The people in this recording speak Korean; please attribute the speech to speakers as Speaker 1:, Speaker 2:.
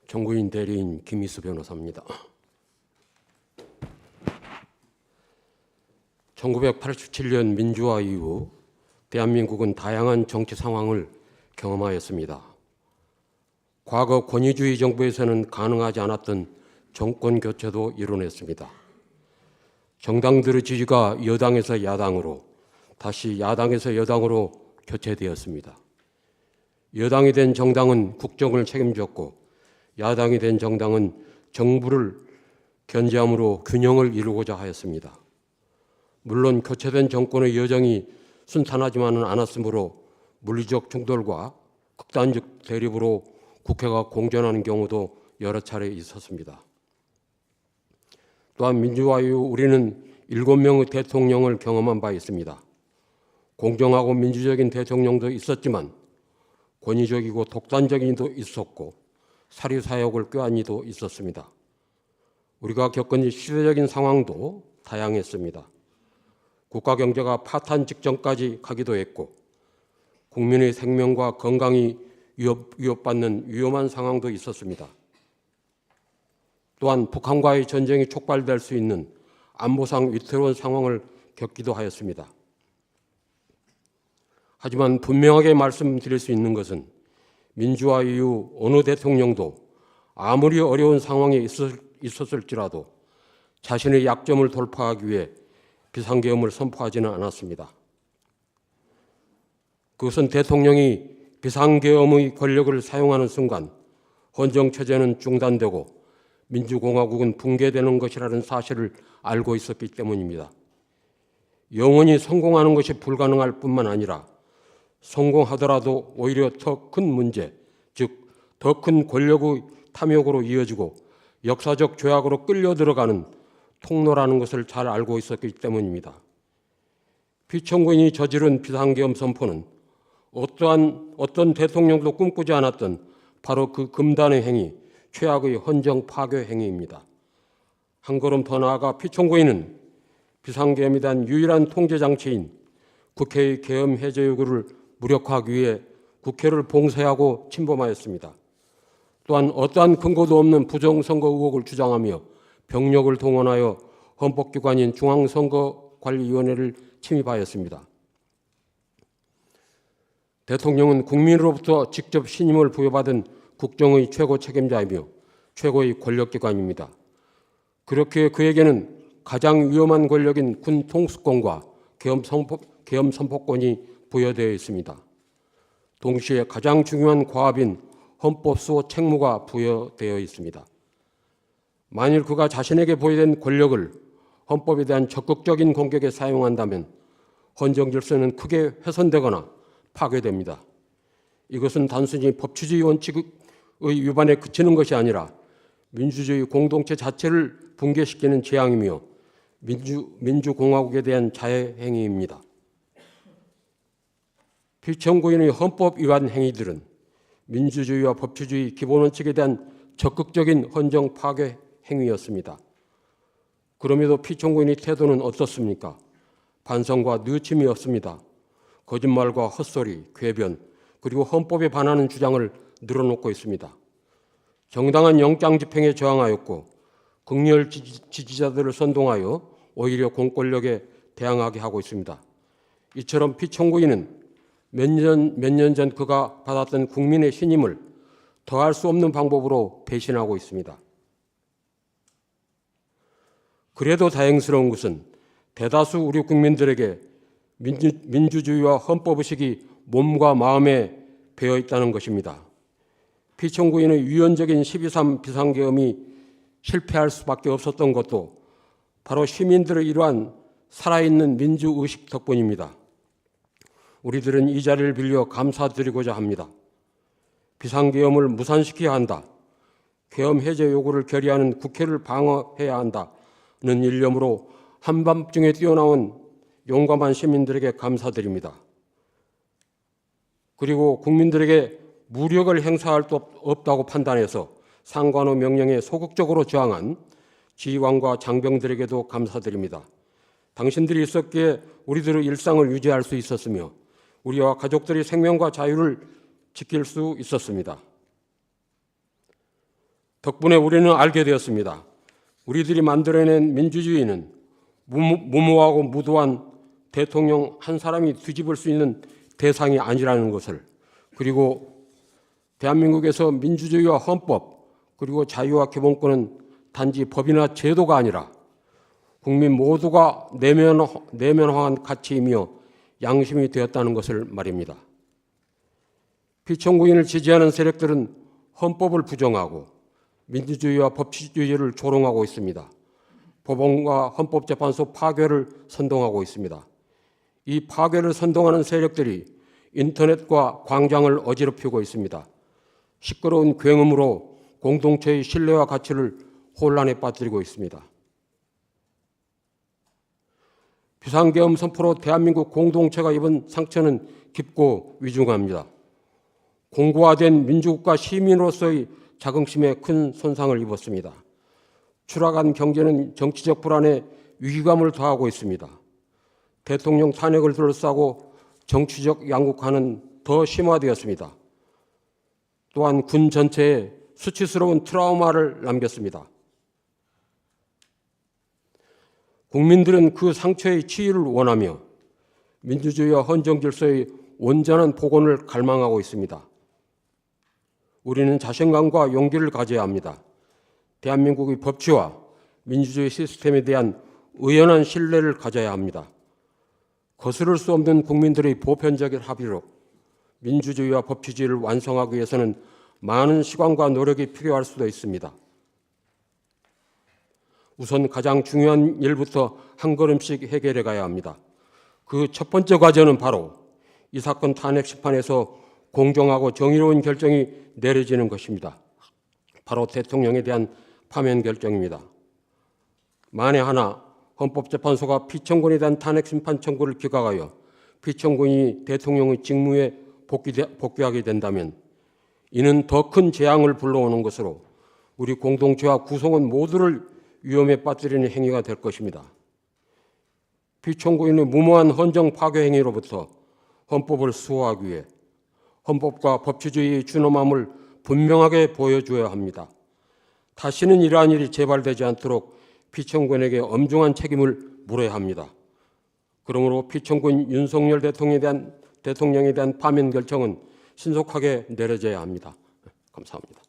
Speaker 1: 정구인 대리인 김희수 변호사입니다. 1987년 민주화 이후 대한민국은 다양한 정치 상황을 경험하였습니다. 과거 권위주의 정부에서는 가능하지 않았던 정권 교체도 이뤄냈습니다. 정당들의 지지가 여당에서 야당으로, 다시 야당에서 여당으로 교체되었습니다. 여당이 된 정당은 국정을 책임졌고 야당이 된 정당은 정부를 견제함으로 균형을 이루고자 하였습니다. 물론 교체된 정권의 여정이 순탄하지만은 않았으므로 물리적 충돌과 극단적 대립으로 국회가 공전하는 경우도 여러 차례 있었습니다. 또한 민주화 이후 우리는 7명의 대통령을 경험한 바 있습니다. 공정하고 민주적인 대통령도 있었지만 권위적이고 독단적인 이도 있었고 사리사욕을 꾀한 이도 있었습니다. 우리가 겪은 시대적인 상황도 다양했습니다. 국가 경제가 파탄 직전까지 가기도 했고 국민의 생명과 건강이 위협받는 위험한 상황도 있었습니다. 또한 북한과의 전쟁이 촉발될 수 있는 안보상 위태로운 상황을 겪기도 하였습니다. 하지만 분명하게 말씀드릴 수 있는 것은 민주화 이후 어느 대통령도 아무리 어려운 상황에 있었을지라도 자신의 약점을 돌파하기 위해 비상계엄을 선포하지는 않았습니다. 그것은 대통령이 비상계엄의 권력을 사용하는 순간 헌정체제는 중단되고 민주공화국은 붕괴되는 것이라는 사실을 알고 있었기 때문입니다. 영원히 성공하는 것이 불가능할 뿐만 아니라 성공하더라도 오히려 더 큰 문제, 즉 더 큰 권력의 탐욕으로 이어지고 역사적 죄악으로 끌려 들어가는 통로라는 것을 잘 알고 있었기 때문입니다. 피청구인이 저지른 비상계엄 선포는 어떤 대통령도 꿈꾸지 않았던 바로 그 금단의 행위, 최악의 헌정 파괴 행위입니다. 한 걸음 더 나아가 피청구인은 비상계엄에 대한 유일한 통제장치인 국회의 계엄 해제 요구를 무력화하기 위해 국회를 봉쇄하고 침범하였습니다. 또한 어떠한 근거도 없는 부정선거 의혹을 주장하며 병력을 동원하여 헌법기관인 중앙선거관리위원회를 침입하였습니다. 대통령은 국민으로부터 직접 신임을 부여받은 국정의 최고 책임자이며 최고의 권력기관입니다. 그렇게 그에게는 가장 위험한 권력인 군 통수권과 계엄 선포권이 부여되어 있습니다. 동시에 가장 중요한 과업인 헌법 수호 책무가 부여되어 있습니다. 만일 그가 자신에게 보유된 권력을 헌법에 대한 적극적인 공격에 사용한다면 헌정 질서는 크게 훼손되거나 파괴됩니다. 이것은 단순히 법치주의 원칙의 위반에 그치는 것이 아니라 민주주의 공동체 자체를 붕괴시키는 재앙이며 민주공화국에 대한 자해 행위입니다. 피청구인의 헌법 위반 행위들은 민주주의와 법치주의 기본 원칙에 대한 적극적인 헌정 파괴 행위였습니다. 그럼에도 피청구인의 태도는 어떻습니까? 반성과 느침이 없습니다. 거짓말과 헛소리, 궤변, 그리고 헌법에 반하는 주장을 늘어놓고 있습니다. 정당한 영장 집행에 저항하였고 극렬 지지자들을 선동하여 오히려 공권력에 대항하게 하고 있습니다. 이처럼 피청구인은 몇 년 전 그가 받았던 국민의 신임을 더할 수 없는 방법으로 배신하고 있습니다. 그래도 다행스러운 것은 대다수 우리 국민들에게 민주주의와 헌법의식이 몸과 마음에 배어 있다는 것입니다. 피청구인의 유연적인 12.3 비상계엄이 실패할 수밖에 없었던 것도 바로 시민들의 이러한 살아있는 민주의식 덕분입니다. 우리들은 이 자리를 빌려 감사드리고자 합니다. 비상계엄을 무산시켜야 한다. 계엄 해제 요구를 결의하는 국회를 방어해야 한다는 일념으로 한밤중에 뛰어나온 용감한 시민들에게 감사드립니다. 그리고 국민들에게 무력을 행사할 수 없다고 판단해서 상관의 명령에 소극적으로 저항한 지휘관과 장병들에게도 감사드립니다. 당신들이 있었기에 우리들의 일상을 유지할 수 있었으며 우리와 가족들의 생명과 자유를 지킬 수 있었습니다. 덕분에 우리는 알게 되었습니다. 우리들이 만들어낸 민주주의는 무모하고 무도한 대통령 한 사람이 뒤집을 수 있는 대상이 아니라는 것을, 그리고 대한민국에서 민주주의와 헌법 그리고 자유와 기본권은 단지 법이나 제도가 아니라 국민 모두가 내면화한 가치이며 양심이 되었다는 것을 말입니다. 피청구인을 지지하는 세력들은 헌법을 부정하고 민주주의와 법치주의를 조롱하고 있습니다. 법원과 헌법재판소 파괴를 선동하고 있습니다. 이 파괴를 선동하는 세력들이 인터넷과 광장을 어지럽히고 있습니다. 시끄러운 굉음으로 공동체의 신뢰와 가치를 혼란에 빠뜨리고 있습니다. 비상계엄 선포로 대한민국 공동체가 입은 상처는 깊고 위중합니다. 공고화된 민주국가 시민으로서의 자긍심에 큰 손상을 입었습니다. 추락한 경제는 정치적 불안에 위기감을 더하고 있습니다. 대통령 탄핵을 둘러싸고 정치적 양극화는 더 심화되었습니다. 또한 군 전체에 수치스러운 트라우마를 남겼습니다. 국민들은 그 상처의 치유를 원하며 민주주의와 헌정 질서의 온전한 복원을 갈망하고 있습니다. 우리는 자신감과 용기를 가져야 합니다. 대한민국의 법치와 민주주의 시스템에 대한 의연한 신뢰를 가져야 합니다. 거스를 수 없는 국민들의 보편적인 합의로 민주주의와 법치주의를 완성하기 위해서는 많은 시간과 노력이 필요할 수도 있습니다. 우선 가장 중요한 일부터 한 걸음씩 해결해 가야 합니다. 그 첫 번째 과제는 바로 이 사건 탄핵 심판에서 공정하고 정의로운 결정이 내려지는 것입니다. 바로 대통령에 대한 파면 결정입니다. 만에 하나 헌법재판소가 피청구인에 대한 탄핵 심판 청구를 기각하여 피청구인이 대통령의 직무에 복귀하게 된다면 이는 더 큰 재앙을 불러오는 것으로 우리 공동체와 구성원 모두를 위험에 빠뜨리는 행위가 될 것입니다. 피청구인의 무모한 헌정 파괴 행위로부터 헌법을 수호하기 위해 헌법과 법치주의의 준엄함을 분명하게 보여줘야 합니다. 다시는 이러한 일이 재발되지 않도록 피청구인에게 엄중한 책임을 물어야 합니다. 그러므로 피청구인 윤석열 대통령에 대한 파면 결정은 신속하게 내려져야 합니다. 감사합니다.